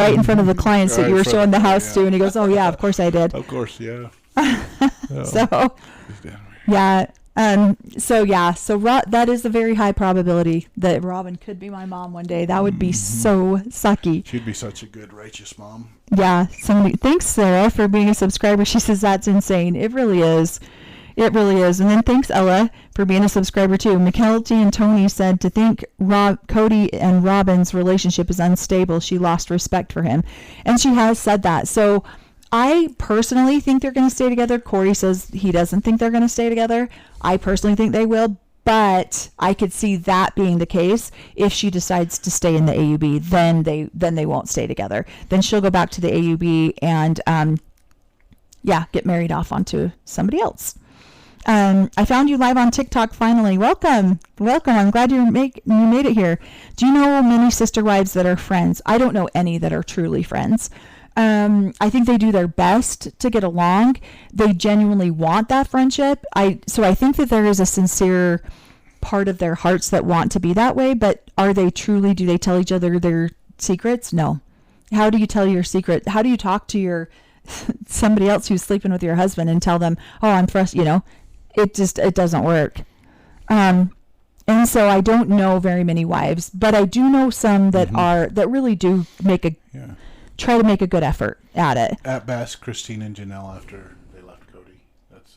right in front of the clients that you were showing the house to, and he goes, "Oh yeah, of course I did." Of course, yeah. So, yeah. So that is a very high probability that Robin could be my mom one day. That would be so sucky. She'd be such a good, righteous mom. Yeah. Thanks, Sarah, for being a subscriber. She says that's insane. It really is. It really is. And then thanks, Ella, for being a subscriber too. McKelty and Tony said to think Cody and Robin's relationship is unstable. She lost respect for him. And she has said that. So I personally think they're going to stay together. Cory says he doesn't think they're going to stay together. I personally think they will, but I could see that being the case. If she decides to stay in the AUB, then they won't stay together. Then she'll go back to the AUB and get married off onto somebody else. I found you live on TikTok finally. Welcome. I'm glad you made it here. Do you know many sister wives that are friends? I don't know any that are truly friends. I think they do their best to get along. They genuinely want that friendship. So I think that there is a sincere part of their hearts that want to be that way, but do they tell each other their secrets? No. How do you tell your secret? How do you talk to somebody else who's sleeping with your husband and tell them, "Oh, I'm frustrated," it doesn't work. And so I don't know very many wives, but I do know some that that really do try to make a good effort at it. At best, Christine and Janelle after they left Cody. That's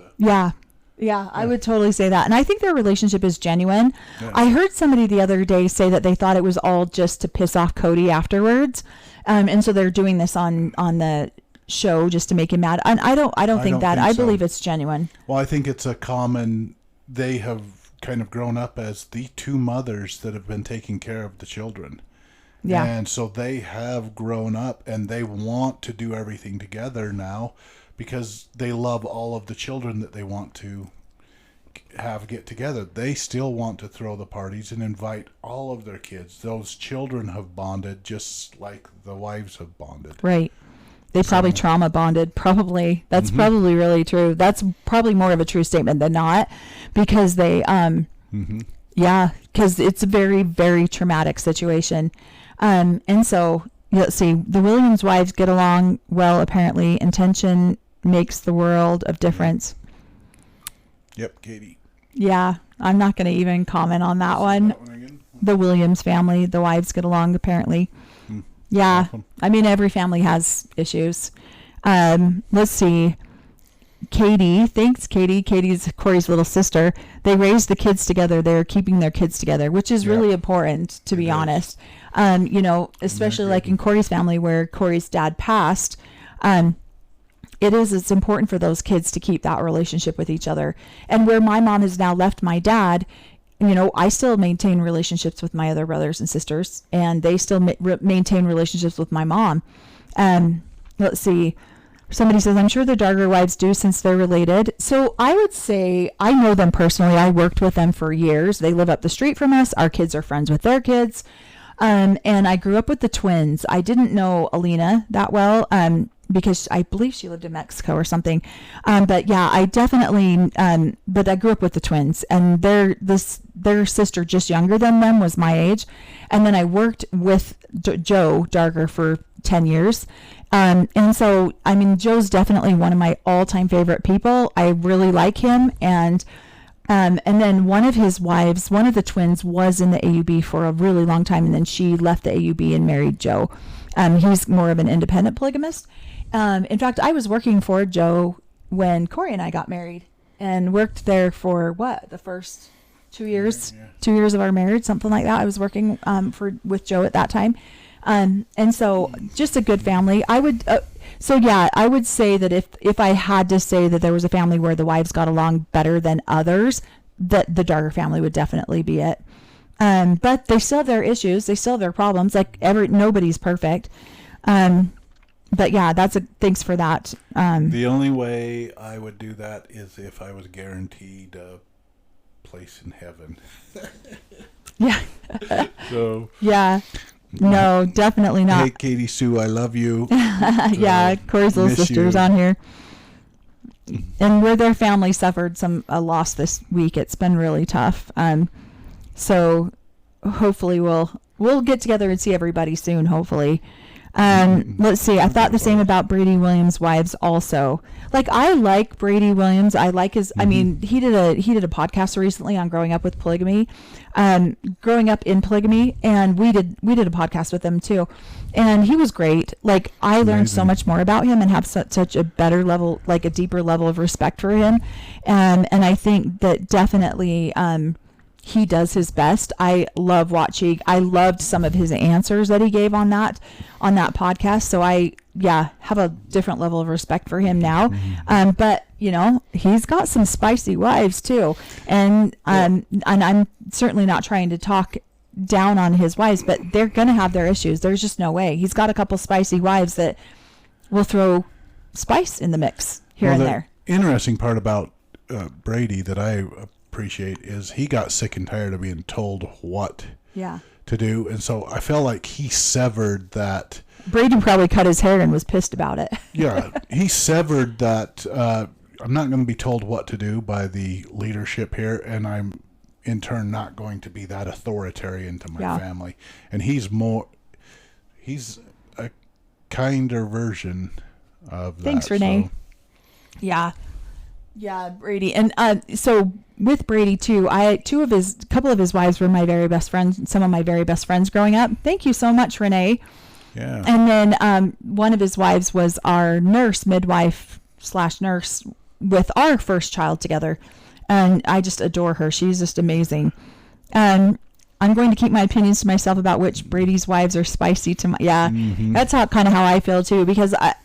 Yeah, I would totally say that. And I think their relationship is genuine. Yeah. I heard somebody the other day say that they thought it was all just to piss off Cody afterwards. And so they're doing this on the show just to make him mad. And I don't think that. I believe it's genuine. Well, I think it's they have kind of grown up as the two mothers that have been taking care of the children. Yeah. And so they have grown up and they want to do everything together now because they love all of the children that they want to have get together. They still want to throw the parties and invite all of their kids. Those children have bonded just like the wives have bonded. Right. They probably trauma bonded. Probably. That's probably really true. That's probably more of a true statement than not because they, because it's a very, very traumatic situation. And so let's see, the Williams wives get along well, apparently. Intention makes the world of difference. Yep, Katie. Yeah, I'm not going to even comment on that one. The Williams family, the wives get along, apparently. Yeah, awesome. I mean, every family has issues. Let's see. Katie, thanks, Katie. Katie's Cory's little sister. They raised the kids together. They're keeping their kids together, which is really important, to be honest. Especially like in Cory's family where Cory's dad passed, it's important for those kids to keep that relationship with each other. And where my mom has now left my dad, I still maintain relationships with my other brothers and sisters, and they still maintain relationships with my mom. Let's see. Somebody says, I'm sure the Darger wives do since they're related. So I would say I know them personally. I worked with them for years. They live up the street from us. Our kids are friends with their kids. And I grew up with the twins. I didn't know Alina that well because I believe she lived in Mexico or something. But yeah, I definitely, but I grew up with the twins. And their sister just younger than them was my age. And then I worked with Joe Darger for 10 years. And so, I mean, Joe's definitely one of my all-time favorite people. I really like him. And then one of his wives, one of the twins, was in the AUB for a really long time. And then she left the AUB and married Joe. He's more of an independent polygamist. In fact, I was working for Joe when Cory and I got married and worked there for the first 2 years, 2 years of our marriage, something like that. I was working with Joe at that time. And so just a good family. I would say that if I had to say that there was a family where the wives got along better than others, that the Darger family would definitely be it. But they still have their issues. They still have their problems. Like nobody's perfect. But yeah, thanks for that. The only way I would do that is if I was guaranteed a place in heaven. Yeah. So. Yeah. No, definitely not. Hey, Katie Sue, I love you. Yeah, Cory's little sister's on here. And where their family suffered a loss this week, it's been really tough. So hopefully we'll get together and see everybody soon, hopefully. Let's see. I thought the same about Brady Williams' wives also. Like, I like Brady Williams. I like his, I mean, he did a podcast recently on growing up with polygamy, growing up in polygamy. And we did a podcast with him too. And he was great. Like, I learned so much more about him and have such a better level, like a deeper level of respect for him. And I think that definitely, he does his best. I love watching. I loved some of his answers that he gave on that podcast. So I have a different level of respect for him now. But he's got some spicy wives too. And I'm certainly not trying to talk down on his wives, but they're going to have their issues. There's just no way. He's got a couple spicy wives that will throw spice in the mix here and there. Interesting part about Brady that I appreciate is he got sick and tired of being told what to do, and so I feel like he severed that. Brady probably cut his hair and was pissed about it. He severed that. I'm not going to be told what to do by the leadership here, and I'm in turn not going to be that authoritarian to my family. And he's a kinder version of that. Thanks, Renee. So. Yeah, Brady. And so with Brady too, couple of his wives were my very best friends, some of my very best friends growing up. Thank you so much, Renee. Yeah. And then one of his wives was our midwife/nurse with our first child together. And I just adore her. She's just amazing. I'm going to keep my opinions to myself about which Brady's wives are spicy to my, that's kind of how I feel too, because I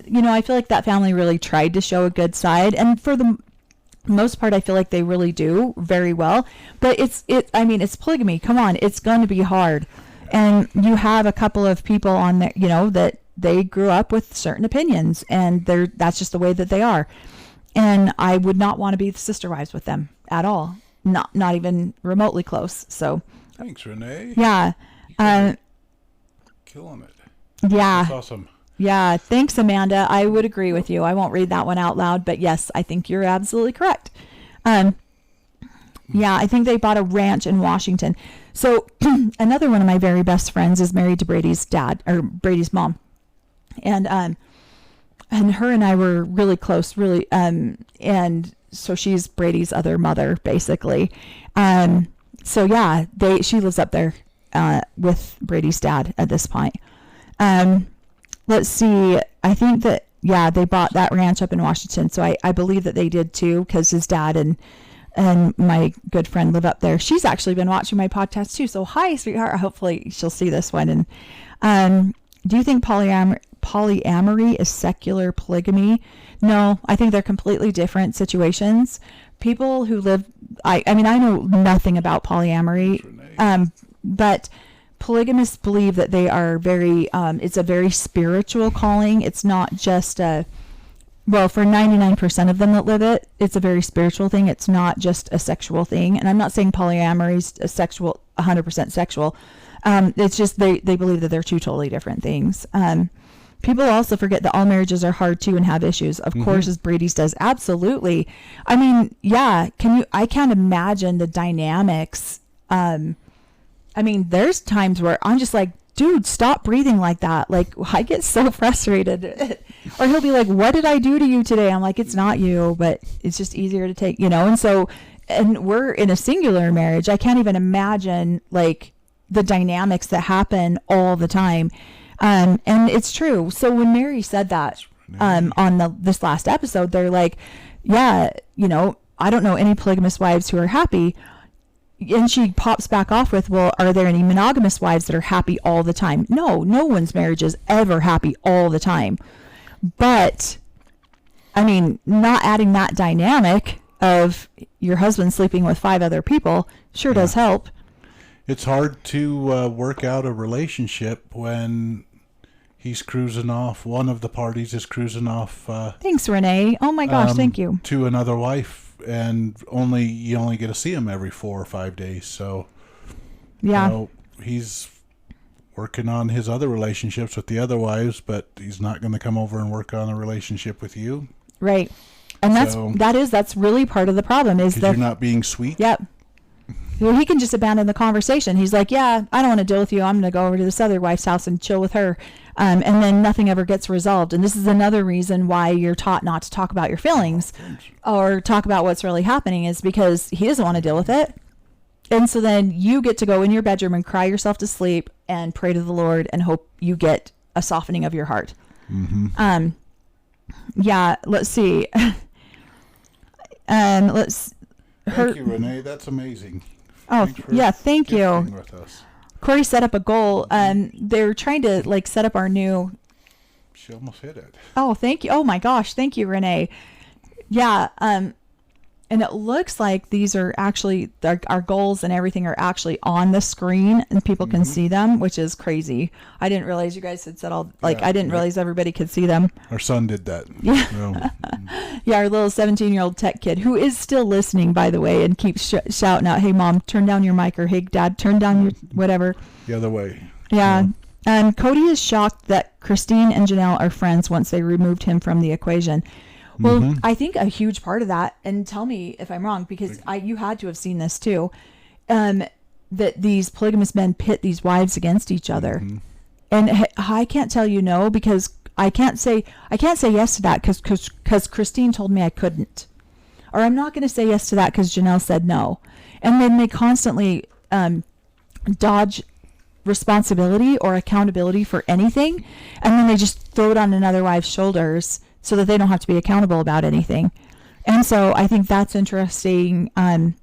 feel like that family really tried to show a good side, and for the most part I feel like they really do very well, but it's polygamy. Come on, it's going to be hard. And you have a couple of people on there, that they grew up with certain opinions, and that's just the way that they are. And I would not want to be the sister wives with them at all. Not even remotely close. So thanks, Renee. Yeah. Killing it. Yeah. That's awesome. Yeah. Thanks, Amanda. I would agree with you. I won't read that one out loud, but yes, I think you're absolutely correct. I think they bought a ranch in Washington. So another one of my very best friends is married to Brady's dad, or Brady's mom. And her and I were really close, really. And so she's Brady's other mother, basically. She lives up there with Brady's dad at this point. Let's see. I think that, they bought that ranch up in Washington. So I believe that they did too, because his dad and my good friend live up there. She's actually been watching my podcast too. So hi, sweetheart. Hopefully she'll see this one. And do you think polyamory is secular polygamy? No, I think they're completely different situations. People who live, I know nothing about polyamory, but polygamists believe that they are very, it's a very spiritual calling. It's not just for 99% of them that live it, it's a very spiritual thing. It's not just a sexual thing. And I'm not saying polyamory is 100% sexual. It's just they believe that they're two totally different things. People also forget that all marriages are hard too and have issues. Of course, as Brady's does. Absolutely. I mean, I can't imagine the dynamics. There's times where I'm just like, dude, stop breathing like that. Like, I get so frustrated. Or he'll be like, what did I do to you today? I'm like, it's not you, but it's just easier to take, and we're in a singular marriage. I can't even imagine like the dynamics that happen all the time. And it's true. So when Mary said that, on this last episode, they're like, I don't know any polygamous wives who are happy. And she pops back off with, well, are there any monogamous wives that are happy all the time? No one's marriage is ever happy all the time. But, not adding that dynamic of your husband sleeping with 5 other people sure does help. It's hard to work out a relationship when he's cruising off. One of the parties is cruising off. Thanks, Renee. Oh my gosh, thank you. To another wife. And you only get to see him every 4 or 5 days. So, he's working on his other relationships with the other wives, but he's not going to come over and work on a relationship with you. Right. And that's really part of the problem is that you're not being sweet. Yep. Well, he can just abandon the conversation. He's like, yeah, I don't want to deal with you. I'm going to go over to this other wife's house and chill with her. And then nothing ever gets resolved. And this is another reason why you're taught not to talk about your feelings or talk about what's really happening, is because he doesn't want to deal with it. And so then you get to go in your bedroom and cry yourself to sleep and pray to the Lord and hope you get a softening of your heart. Mm-hmm. Yeah, let's see. Thank you, Renee. That's amazing. Oh, yeah, thank you. With us. Corey set up a goal. They're trying to like set up our new. She almost hit it. Oh, thank you. Oh my gosh, thank you, Renee. Yeah. And it looks like these are actually our goals and everything are actually on the screen and people can see them, which is crazy. I didn't realize you guys had said all like I didn't realize everybody could see them. Our son did that. Yeah. So, Yeah, our little 17-year-old tech kid who is still listening, by the way, and keeps shouting out, "Hey, Mom, turn down your mic," or "Hey, Dad, turn down your whatever." The other way. Yeah. And Cody is shocked that Christine and Janelle are friends once they removed him from the equation. Well, I think a huge part of that, and tell me if I'm wrong, because you had to have seen this too, that these polygamous men pit these wives against each other. And I can't tell you no, because I can't say yes to that because Christine told me I couldn't. Or I'm not going to say yes to that because Janelle said no. And then they constantly dodge responsibility or accountability for anything, and then they just throw it on another wife's shoulders so that they don't have to be accountable about anything. And so I think that's interesting. I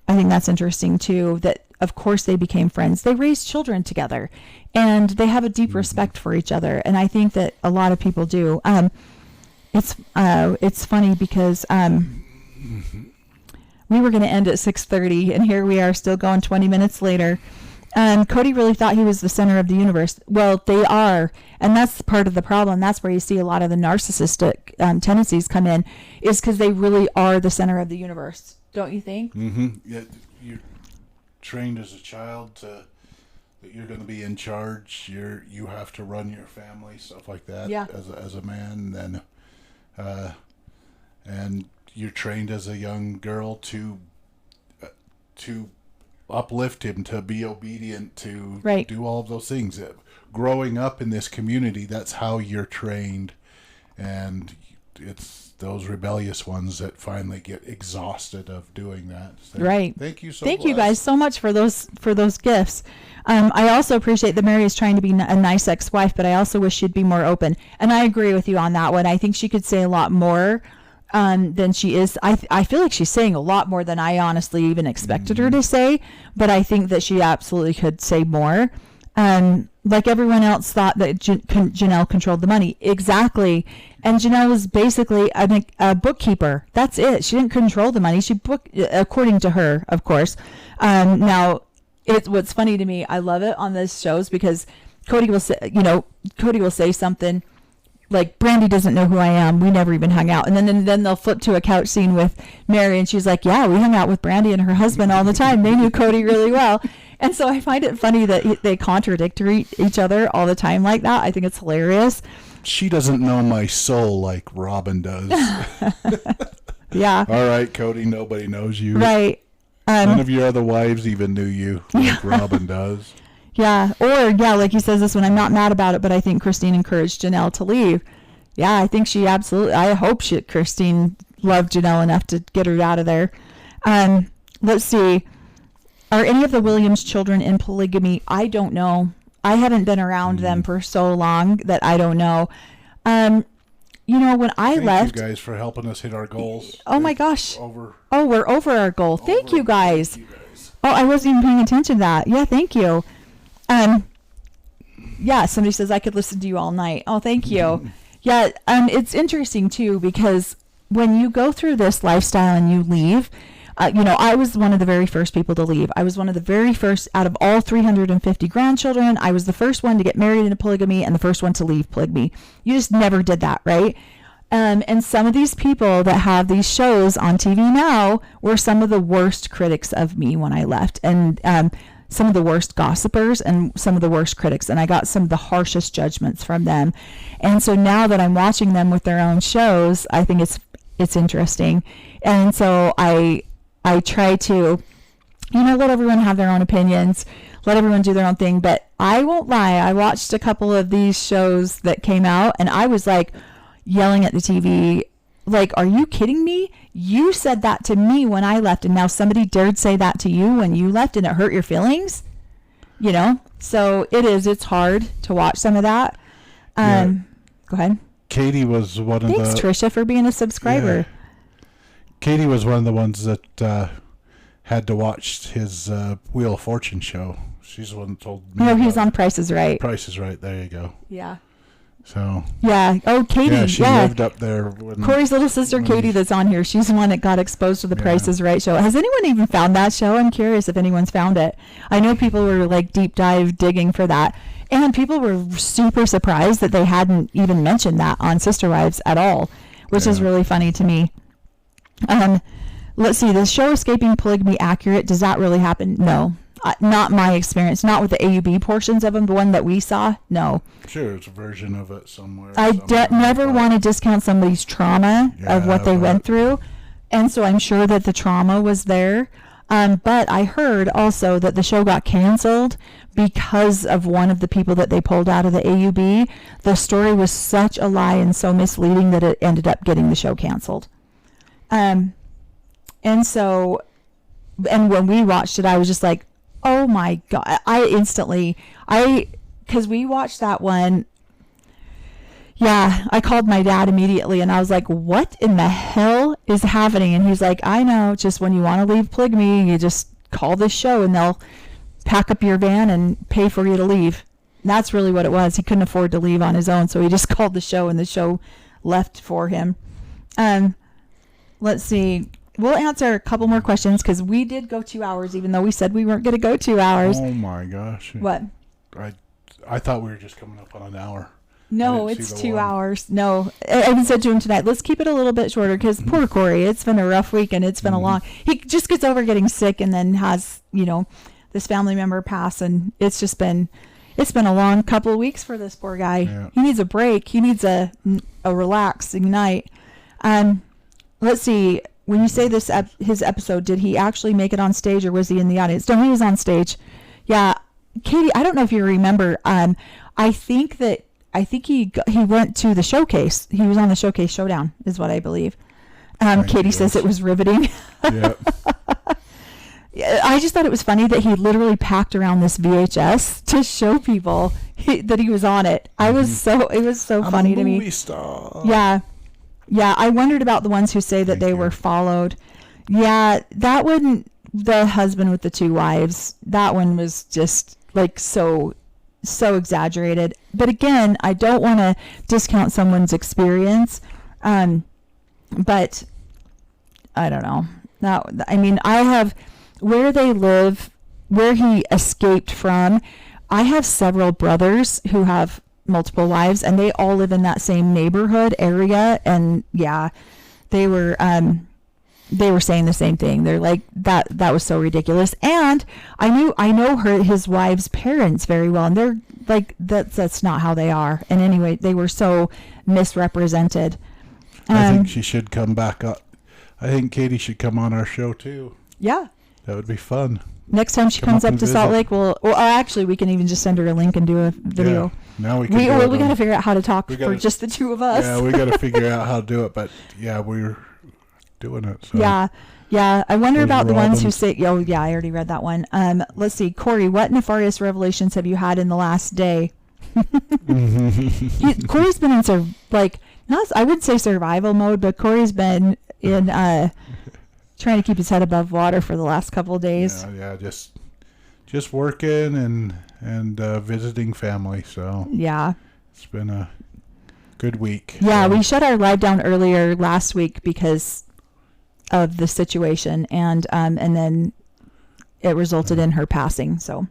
think that's interesting too, that of course they became friends. They raised children together and they have a deep respect for each other. And I think that a lot of people do. It's funny because we were going to end at 6:30 and here we are still going 20 minutes later. Cody really thought he was the center of the universe. Well, they are. And that's part of the problem. That's where you see a lot of the narcissistic tendencies come in, is because they really are the center of the universe. Don't you think? Mm-hmm. Yeah, you're trained as a child that you're going to be in charge. You have to run your family, stuff like that. Yeah. As a man, then, and you're trained as a young girl to uplift him, to be obedient, to do all of those things. Growing up in this community, that's how you're trained, and it's those rebellious ones that finally get exhausted of doing that. So, right. Thank you so much. Thank you guys so much for those gifts. I also appreciate that Mary is trying to be a nice ex-wife, but I also wish she'd be more open. And I agree with you on that one. I think she could say a lot more than she is. I feel like she's saying a lot more than I honestly even expected her to say, but I think that she absolutely could say more. Like everyone else thought that Janelle controlled the money. Exactly. And Janelle was basically a bookkeeper. That's it. She didn't control the money. She according to her, of course. Now, what's funny to me, I love it on these shows because Cody will say something like, Brandy doesn't know who I am. We never even hung out. And then they'll flip to a couch scene with Mary and she's like, yeah, we hung out with Brandy and her husband all the time. They knew Cody really well. And so I find it funny that they contradict each other all the time like that. I think it's hilarious. She doesn't know my soul like Robin does. Yeah. All right, Cody, nobody knows you. Right. None of your other wives even knew you like Robin does. Yeah. Or, yeah, like he says this one, I'm not mad about it, but I think Christine encouraged Janelle to leave. Yeah, I think she absolutely, I hope Christine loved Janelle enough to get her out of there. Let's see. Are any of the Williams children in polygamy? I don't know. I haven't been around them for so long that I don't know. When I left... Thank you guys for helping us hit our goals. Oh my gosh. We're over our goal. Thank you guys. Oh, I wasn't even paying attention to that. Yeah, thank you. Yeah, somebody says I could listen to you all night. Oh, thank you. Yeah, it's interesting too because when you go through this lifestyle and you leave, I was one of the very first people to leave. I was one of the very first out of all 350 grandchildren. I was the first one to get married in a polygamy and the first one to leave polygamy. You just never did that, right? And some of these people that have these shows on TV now were some of the worst critics of me when I left. And some of the worst gossipers and some of the worst critics. And I got some of the harshest judgments from them. And so now that I'm watching them with their own shows, I think it's interesting. And so I try to let everyone have their own opinions, let everyone do their own thing. But I won't lie, I watched a couple of these shows that came out, and I was like yelling at the TV, like, are you kidding me? You said that to me when I left, and now somebody dared say that to you when you left, and it hurt your feelings? So it's hard to watch some of that. Go ahead. Katie was one of Thanks, Trisha, for being a subscriber. Yeah. Katie was one of the ones that had to watch his Wheel of Fortune show. She's the one that told me. No, he was on Price is Right. Price is Right. There you go. Yeah. So. Yeah. Oh, Katie. Yeah, she lived up there. Corey's little sister, Katie, that's on here. She's the one that got exposed to the Price is Right show. Has anyone even found that show? I'm curious if anyone's found it. I know people were like deep dive digging for that. And people were super surprised that they hadn't even mentioned that on Sister Wives at all, which is really funny to me. Let's see, the show Escaping Polygamy accurate? Does that really happen? No. Not my experience. Not with the AUB portions of them, the one that we saw. No. Sure, it's a version of it somewhere. I never want to discount somebody's trauma of what they went through. And so I'm sure that the trauma was there. But I heard also that the show got canceled because of one of the people that they pulled out of the AUB. The story was such a lie and so misleading that it ended up getting the show canceled. And when we watched it, I was just like, oh my God. Because we watched that one. Yeah, I called my dad immediately and I was like, what in the hell is happening? And he's like, I know, just when you want to leave polygamy, you just call this show and they'll pack up your van and pay for you to leave. And that's really what it was. He couldn't afford to leave on his own, so he just called the show and the show left for him. Let's see. We'll answer a couple more questions because we did go 2 hours, even though we said we weren't going to go 2 hours. Oh my gosh. What? I thought we were just coming up on an hour. No, it's 2 hours. No, I even said to him tonight, let's keep it a little bit shorter because poor Corey, it's been a rough week and it's been a long, he just gets over getting sick and then has, this family member pass, and it's been a long couple of weeks for this poor guy. Yeah. He needs a break. He needs a relaxing night. Let's see. When you say his episode, did he actually make it on stage or was he in the audience? No, he was on stage. Yeah. Katie, I don't know if you remember. I think he went to the showcase. He was on the Showcase Showdown is what I believe. Katie says it was riveting. Yeah. I just thought it was funny that he literally packed around this VHS to show people that he was on it. It was so funny to me. Movie star. Yeah. Yeah, I wondered about the ones who say that they were followed. Yeah, that one, the husband with the 2 wives, that one was just like so exaggerated. But again, I don't want to discount someone's experience. But I don't know. I have where they live, where he escaped from. I have several brothers who have multiple wives, and they all live in that same neighborhood area. And yeah, they were saying the same thing. They're like, that was so ridiculous. And I know his wife's parents very well, and they're like, that's not how they are. And anyway, they were so misrepresented. I think she should come back up. I think Katie should come on our show too. Yeah, that would be fun. Next time she comes up to Salt Lake, actually, we can even just send her a link and do a video. Yeah, now we got to figure out how to talk for just the 2 of us. Yeah, we got to figure out how to do it, but yeah, we're doing it. So. Yeah. I wonder about the ones who say, oh yeah, I already read that one. Let's see, Corey, what nefarious revelations have you had in the last day? Corey's been in I would say survival mode, but Corey's been in trying to keep his head above water for the last couple of days. Yeah, just working and visiting family. So yeah, it's been a good week. Yeah, we shut our live down earlier last week because of the situation, and then it resulted in her passing. So,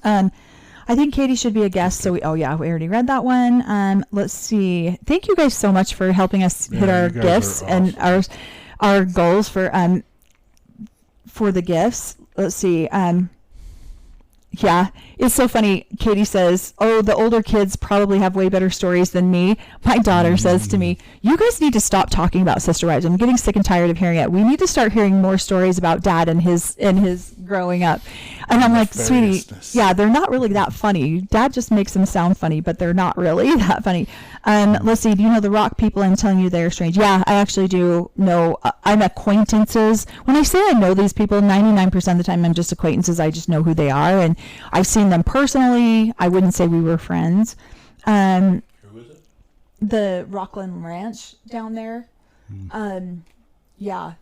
I think Katie should be a guest. So we already read that one. Let's see. Thank you guys so much for helping us hit our gifts and our goals for the gifts. Let's see. Yeah, it's so funny. Katie says, "Oh, the older kids probably have way better stories than me." My daughter says to me, "You guys need to stop talking about sister wives. I'm getting sick and tired of hearing it. We need to start hearing more stories about dad and his growing up." And I'm like, "Sweetie, yeah, they're not really that funny. Dad just makes them sound funny, but they're not really that funny." Let's see. Do you know the rock people? I'm telling you, they're strange. Yeah, I actually do know. I'm acquaintances. When I say I know these people, 99% of the time I'm just acquaintances. I just know who they are, and I've seen them personally. I wouldn't say we were friends. Who is it? The Rockland Ranch down there. Yeah,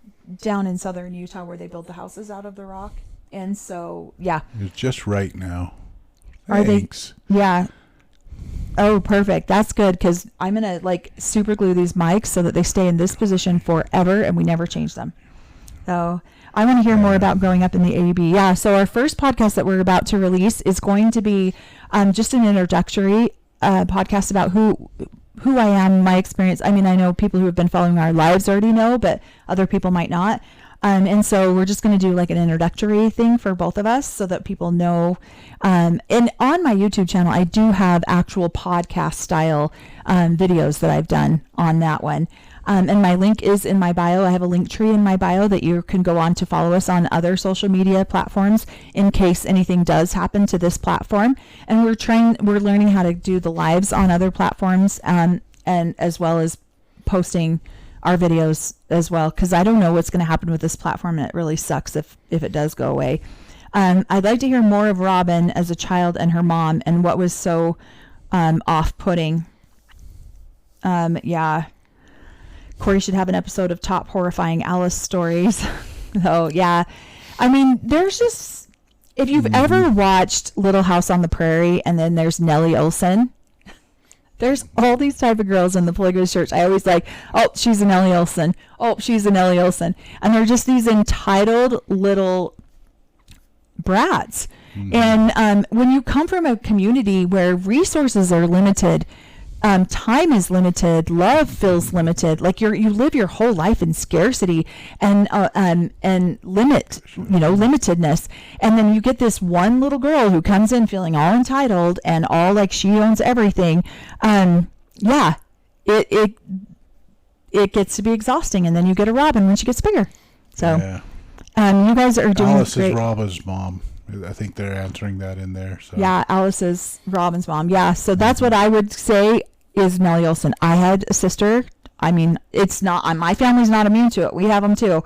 down in southern Utah where they build the houses out of the rock. And so, yeah. It's just right now. Are Thanks. they? Yeah. Oh, perfect. That's good because I'm going to like super glue these mics so that they stay in this position forever and we never change them. So I want to hear more about growing up in the AUB. Yeah. So our first podcast that we're about to release is going to be just an introductory podcast about who I am, my experience. I mean, I know people who have been following our lives already know, but other people might not. And so we're just going to do like an introductory thing for both of us so that people know. And on my YouTube channel, I do have actual podcast style videos that I've done on that one. And my link is in my bio. I have a link tree in my bio that you can go on to follow us on other social media platforms in case anything does happen to this platform. And we're learning how to do the lives on other platforms and as well as posting our videos as well, because I don't know what's going to happen with this platform, and it really sucks if it does go away. I'd like to hear more of Robin as a child and her mom and what was so off-putting. Yeah. Cory should have an episode of top horrifying Alice stories. Oh, yeah. I mean, there's just, if you've ever watched Little House on the Prairie and then there's Nellie Olson, there's all these type of girls in the polygamist church. I always like, oh, she's a Nellie Olson. Oh, she's a Nellie Olson. And they're just these entitled little brats. And when you come from a community where resources are limited, time is limited, love feels limited, like you live your whole life in scarcity and limitedness, and then you get this one little girl who comes in feeling all entitled and all like she owns everything. Yeah, it gets to be exhausting, and then you get a Robin when she gets bigger. So you guys are doing Alice great. is Robin's mom. I think they're answering that in there. So. Yeah, Alice is Robin's mom. Yeah, so that's what I would say is Nellie Olson. I had a sister. I mean, it's not, my family's not immune to it. We have them too.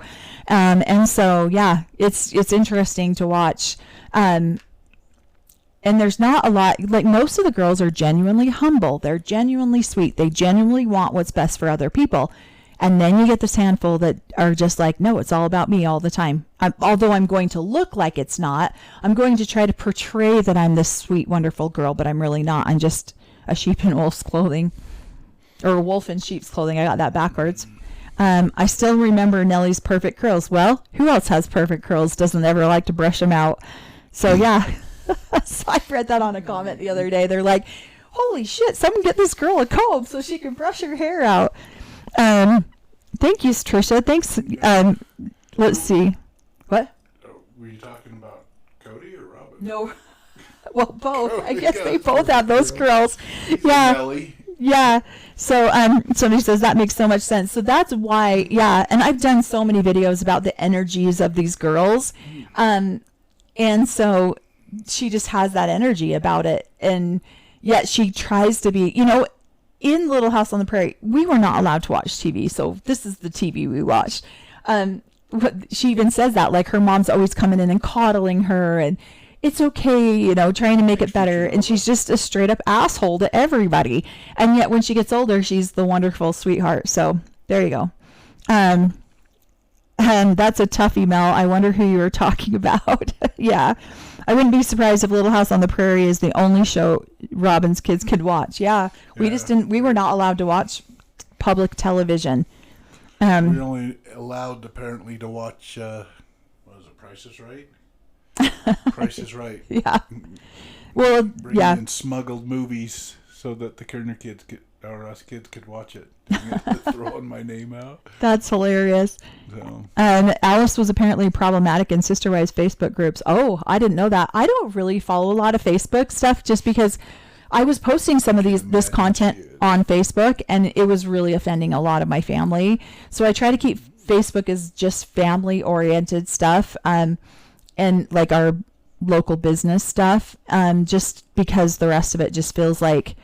And so, yeah, it's interesting to watch. And there's not a lot, like most of the girls are genuinely humble. They're genuinely sweet. They genuinely want what's best for other people. And then you get this handful that are just like, no, it's all about me all the time. Although I'm going to look like it's not, I'm going to try to portray that I'm this sweet, wonderful girl, but I'm really not. I'm just a sheep in wolf's clothing, or a wolf in sheep's clothing. I got that backwards. I still remember Nellie's perfect curls. Well, who else has perfect curls? Doesn't ever like to brush them out. So yeah, so I read that on a comment the other day. They're like, holy shit, someone get this girl a comb so she can brush her hair out. Thank you, Trisha. Thanks. Let's see. What? Were you talking about Cody or Robin? No. Well, both. I guess they both have those curls. Yeah. Nelly. Yeah. So somebody says that makes so much sense. So that's why, yeah. And I've done so many videos about the energies of these girls. And so she just has that energy about it. And yet she tries to be, in Little House on the Prairie, we were not allowed to watch TV. So this is the TV we watched. She even says that, like her mom's always coming in and coddling her and it's okay, trying to make it better. And she's just a straight up asshole to everybody. And yet when she gets older, she's the wonderful sweetheart. So there you go. And that's a tough email. I wonder who you were talking about. Yeah. I wouldn't be surprised if Little House on the Prairie is the only show Robin's kids could watch. Yeah. We were not allowed to watch public television. We're only allowed apparently to watch, Price is Right? Price is Right. Yeah. Well, Bringing in smuggled movies so that the Kerner kids or us kids could watch it. Throwing my name out. That's hilarious. So. Alice was apparently problematic in Sister Wives Facebook groups. Oh, I didn't know that. I don't really follow a lot of Facebook stuff just because I was posting some of this content on Facebook, and it was really offending a lot of my family. So I try to keep Facebook as just family oriented stuff, and like our local business stuff, just because the rest of it just feels like,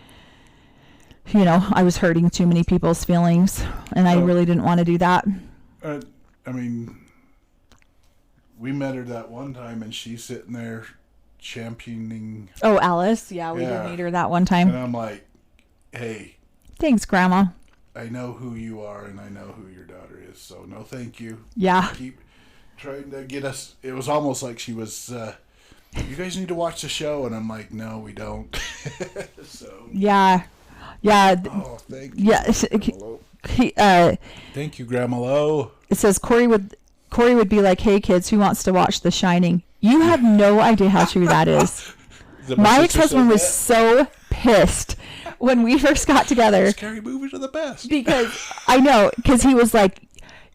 I was hurting too many people's feelings, and I really didn't want to do that. I mean, we met her that one time, and she's sitting there championing. Oh, Alice. Yeah, we did meet her that one time. And I'm like, hey. Thanks, Grandma. I know who you are, and I know who your daughter is, so no thank you. Yeah. Keep trying to get us. It was almost like she was, you guys need to watch the show, and I'm like, no, we don't. So. Yeah. Yeah. Oh, thank you. Yeah. Thank you, Grandma Lo. It says Cory would be like, hey, kids, who wants to watch The Shining? You have no idea how true that is. My ex-husband was so pissed when we first got together. Scary movies are the best. Because he was like,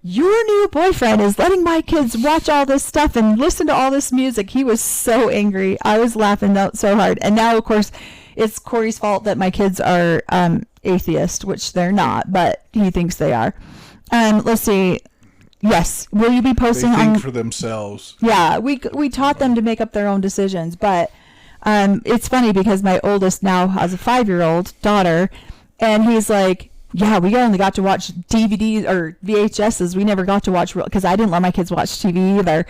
your new boyfriend is letting my kids watch all this stuff and listen to all this music. He was so angry. I was laughing out so hard. And now, of course, it's Cory's fault that my kids are atheist, which they're not, but he thinks they are. Let's see. Yes. Will you be posting they think for themselves? Yeah, we taught them to make up their own decisions, but it's funny because my oldest now has a 5-year-old daughter, and he's like, yeah, we only got to watch DVDs or VHSs. We never got to watch, because I didn't let my kids watch TV either.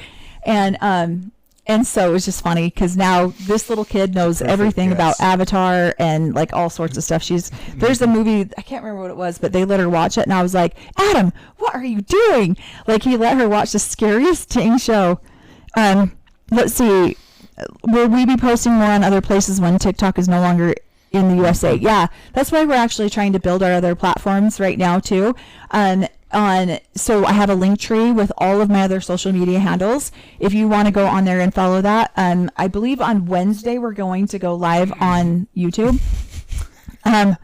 And so it was just funny because now this little kid knows everything about Avatar and like all sorts of stuff. There's a movie, I can't remember what it was, but they let her watch it, and I was like, Adam, what are you doing? Like, he let her watch the Scariest Teen show. Let's see. Will we be posting more on other places when TikTok is no longer in the USA? Yeah, that's why we're actually trying to build our other platforms right now too. So I have a link tree with all of my other social media handles. If you want to go on there and follow that, I believe on Wednesday we're going to go live on YouTube. Yeah,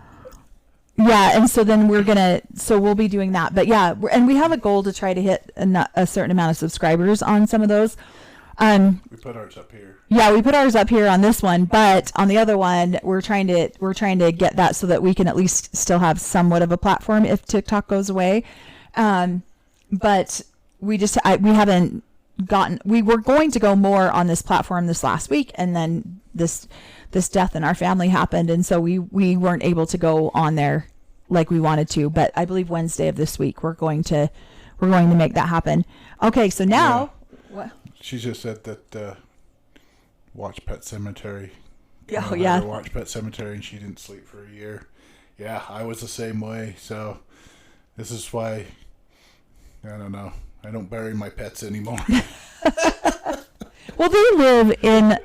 and so then we'll be doing that. But yeah, and we have a goal to try to hit a certain amount of subscribers on some of those. We put ours up here. Yeah, we put ours up here on this one, but on the other one, we're trying to get that so that we can at least still have somewhat of a platform if TikTok goes away. But we haven't gotten. We were going to go more on this platform this last week, and then this death in our family happened, and so we weren't able to go on there like we wanted to. But I believe Wednesday of this week we're going to make that happen. Okay, so now. Yeah. What? She just said that watch Pet Sematary. Oh, yeah. Watch Pet Sematary, and she didn't sleep for a year. Yeah, I was the same way. So this is why, I don't know, I don't bury my pets anymore. Well, they live in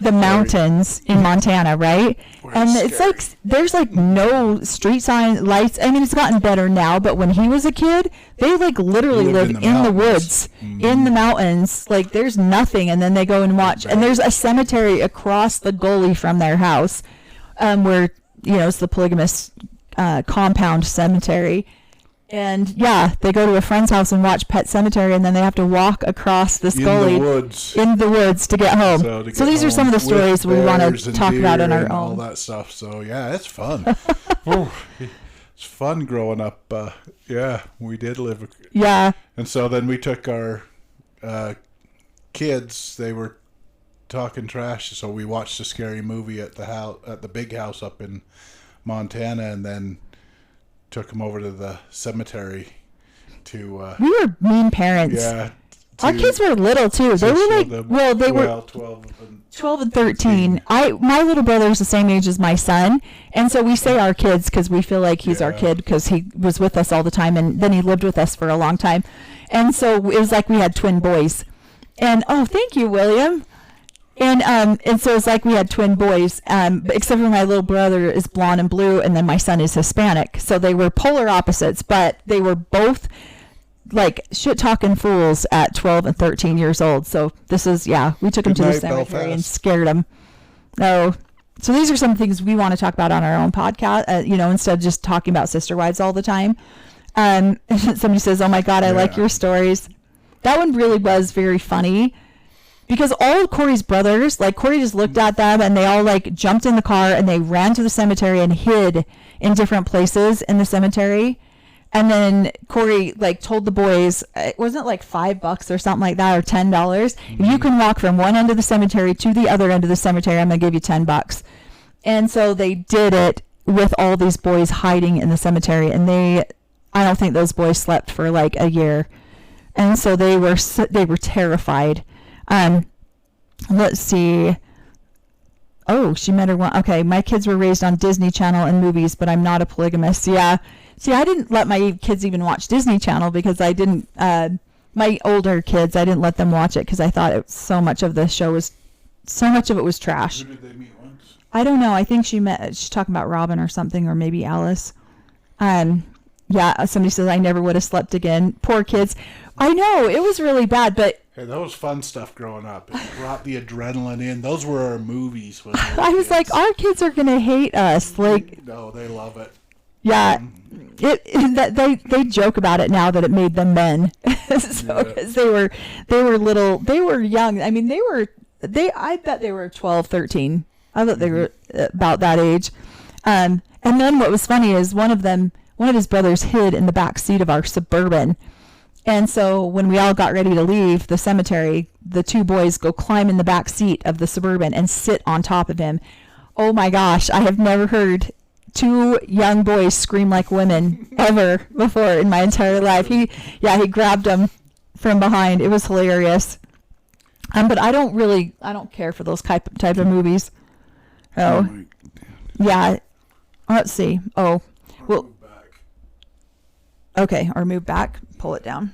the mountains in Montana, right? And it's like there's like no street sign lights. I mean, it's gotten better now, but when he was a kid, they like literally live in the woods, in the mountains. Like there's nothing, and then they go and watch. And there's a cemetery across the gully from their house, where it's the polygamist compound cemetery. And yeah, they go to a friend's house and watch Pet Sematary, and then they have to walk across this gully in the woods to get home. So these are some of the stories we want to talk about on our own. All that stuff. So yeah, it's fun. It's fun growing up. Yeah, we did live. Yeah. And so then we took our kids. They were talking trash, so we watched a scary movie at the house, at the big house up in Montana, and then took them over to the cemetery to we were mean parents. Yeah, our kids were little too. They were like, they were 12 and 13. My little brother is the same age as my son, and so we say our kids because we feel like he's our kid because he was with us all the time, and then he lived with us for a long time, and so it was like we had twin boys. And thank you, William. And so it's like we had twin boys, except for my little brother is blonde and blue, and then my son is Hispanic. So they were polar opposites, but they were both like shit-talking fools at 12 and 13 years old. So this is, we took them to the cemetery and scared them. No, So these are some things we want to talk about on our own podcast, instead of just talking about sister wives all the time. Somebody says, "Oh my God, I like your stories." That one really was very funny because all of Cory's brothers, like Cory just looked at them and they all like jumped in the car and they ran to the cemetery and hid in different places in the cemetery. And then Cory like told the boys, it wasn't like $5 or something like that, or $10. Mm-hmm. If you can walk from one end of the cemetery to the other end of the cemetery, I'm going to give you $10. And so they did it with all these boys hiding in the cemetery. And I don't think those boys slept for like a year. And so they were terrified. Let's see. Oh, she met her one. Okay. My kids were raised on Disney Channel and movies, but I'm not a polygamist. Yeah. See, I didn't let my kids even watch Disney Channel because I didn't, my older kids, I didn't let them watch it because I thought so much of it was trash. Who did they meet once? I don't know. I think she's talking about Robin or something, or maybe Alice. Yeah, somebody says, I never would have slept again. Poor kids. I know, it was really bad, but... Hey, that was fun stuff growing up. It brought the adrenaline in. Those were our movies. When I was like, our kids are going to hate us. Like, no, they love it. Yeah. They joke about it now that it made them men. Because they were little, they were young. I mean, I bet they were 12, 13. I bet they were about that age. And then what was funny is one of his brothers hid in the back seat of our Suburban. And so when we all got ready to leave the cemetery, the two boys go climb in the back seat of the Suburban and sit on top of him. Oh my gosh, I have never heard two young boys scream like women ever before in my entire life. He grabbed them from behind. It was hilarious. But I don't care for those type of movies. Oh, yeah. Let's see. Oh, well. Okay, or move back. Pull it down.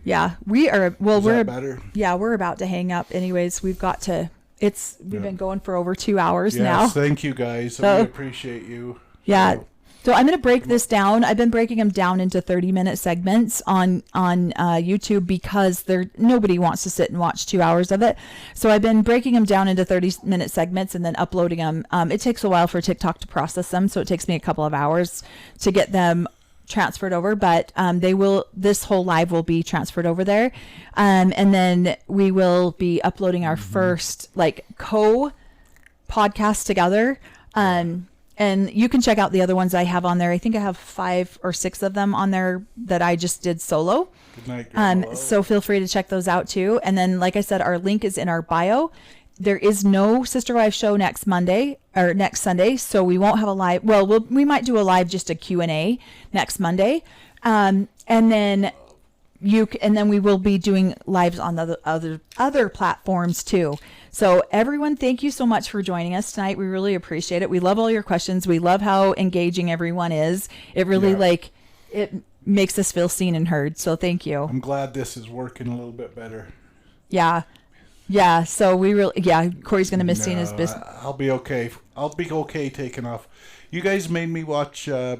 Yeah, we are. Well, we're better. Yeah, we're about to hang up. Anyways, we've got to. We've been going for over 2 hours now. Yes, thank you guys. We appreciate you. Yeah. So I'm going to break this down. I've been breaking them down into 30-minute segments on YouTube because nobody wants to sit and watch 2 hours of it. So I've been breaking them down into 30-minute segments and then uploading them. It takes a while for TikTok to process them, so it takes me a couple of hours to get them transferred over, but this whole live will be transferred over there. And then we will be uploading our first co-podcast together. And you can check out the other ones I have on there. I think I have 5 or 6 of them on there that I just did solo. Good night, so feel free to check those out too. And then, like I said, our link is in our bio. There is no Sister Wives show next Sunday, so we won't have a live. Well, we might do a live, just a Q&A next Monday. And then we will be doing lives on the other platforms too. So everyone, thank you so much for joining us tonight. We really appreciate it. We love all your questions. We love how engaging everyone is. It really it makes us feel seen and heard. So thank you. I'm glad this is working a little bit better. Yeah. Yeah. So Cory's going to miss seeing his business. I'll be okay. I'll be okay taking off. You guys made me watch her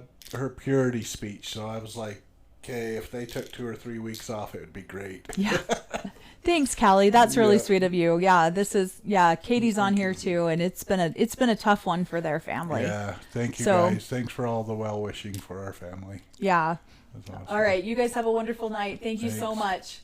purity speech. So I was like, okay, if they took 2 or 3 weeks off, it would be great. Yeah. Thanks, Callie. That's really sweet of you. Yeah, Katie's on here too, and it's been a tough one for their family. Yeah, thank you guys. Thanks for all the well wishing for our family. Yeah. That's awesome. All right, you guys have a wonderful night. Thanks so much.